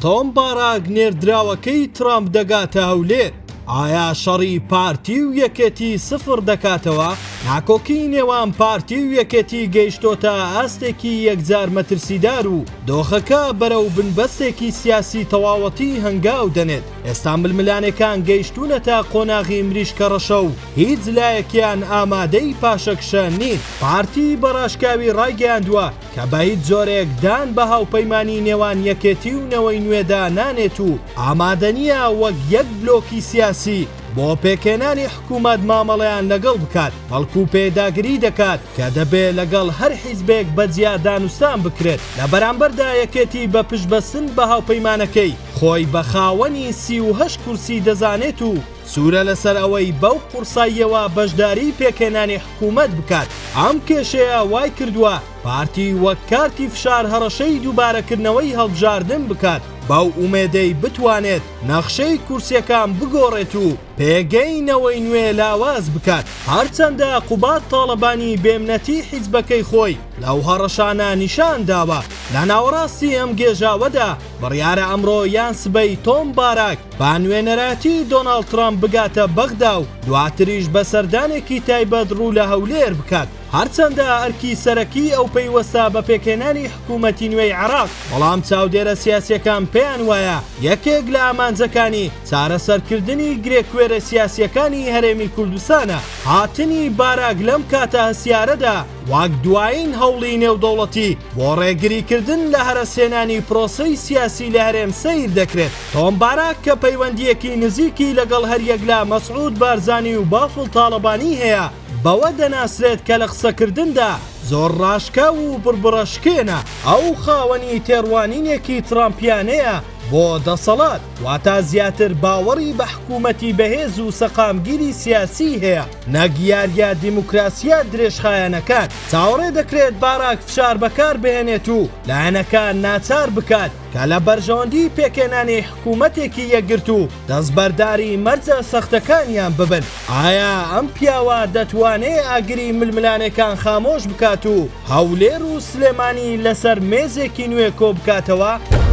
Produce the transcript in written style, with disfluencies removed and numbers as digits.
تۆم باراک نێردراوەکەی ترامپ دەگاتە هەولێر. ئایا شەڕی پارتی و یەکێتی سفر دەکاتەوە؟ ناکۆکی نێوان پارتی و یەکێتی گەیشتۆتە ئاستێکی یەکجار مەترسیدار و دۆخەکە بەرەو بنبەستێکی سیاسی تەواوەتی هەنگاو دەنێت. ئێستا ململانەکان گەیشتونەتە قۆناغی مریشکە ڕەشە و هیچ لایەکیان ئامادەی پاشەکشە نین. پارتی بەڕاشکاوی ڕایگەیاندووە کە بە هیچ جۆرێک دان بە هاوپەیمانی نێوان یەکێتی و نەوەی نوێدا نانێت و ئامادە نییە وەک یەک بلۆکی سیاسی بۆ پێکێنانی حکوومەت مامەڵەیان لەگەڵ بکات، بەڵکو پێداگری دەکات کە دەبێت لەگەڵ هەر حیزبێک بەجیا دانوستان بکرێت. لە بەرامبەردا یەکێتی بە پشتبەستن بە هاوپەیمانەکەی خۆی بە خاوەنی 38 کورسی دەزانێت و سوورە لەسەر ئەوەی بەو قورساییەوە بەشداری پێکێنانی حکوومەت بکات. ئەم کێشەیە وای کردووە پارتی وەک کارتی فشار هەڕەشەی دووبارەکردنەوەی هەڵبژاردن بکات، باو ئومێدەی بتوانێت نەخشەی کورسیەکان بگۆڕێت و پێگەینەوەی نوێ لاواز بکات. هەرچەندە قوبات تاڵەبانی بێمنەتی حیزبەکەی خۆی لەو هەڕەشانە نیشان داوە. لە ناوەڕاستی ئەم گێژاوەدا بڕیارە ئەمڕۆ یان سبەی تۆم باراک با نوێنەراتی دۆناڵد ترامپ بگاتە بەغدا و دواتریش بە سەردانێکی تایبەت ڕوو لە هەولێر بکات. هەرچەندە ئەرکی سەرەکی ئەو پەیوەستە بە پێکێنانی حکوومەتی نوێی عێراق، بەڵام چاودێرە سیاسیەکان پێیان وایە یەکێک لە ئامانجەکانی چارەسەرکردنی گرێکوێرە سیاسیەکانی هەرێمی کوردستانە. هاتنی باراک لەم کاتە هەسیارەدا وەک دوایین هەوڵی نێودەوڵەتی بۆ ڕێگریکردن لە هەرەسێنانی پرۆسەی سیاسی لە هەرێم سەیر دەکرێت. تۆم باراک کە پەیوەندیەکی نزیکی لەگەڵ هەریەک لە مەسعود بارزانی و بافڵ تاڵەبانی هەیە، بەوە دەناسرێت کە لە قسەکردندا زۆر ڕاشکا و بربڕەشکێنە. ئەو خاوەنی تێڕوانینێکی ترامپیانەیە بۆ دەسەڵات، واتە زیاتر باوەڕی بە حکوومەتی بەهێز و سەقامگیری سیاسی هەیە نەگیاریە دیموکراسیە درێژخایەنەکان. چاوەڕێ دەکرێت باراک فشار بەکار بهێنێت و لایەنەکان ناچار بکات کە لە بەرژەوەندی پێکێنانی حکوومەتێکی یەکگرت و دەستبەرداری مەرجە سەختەکانیان ببن. ئایا ئەم پیاوە دەتوانێت ئاگری ململانەکان خامۆش بکات و هەولێر و سلێمانی لەسەر مێزێکی نوێ کۆ بکاتەوە؟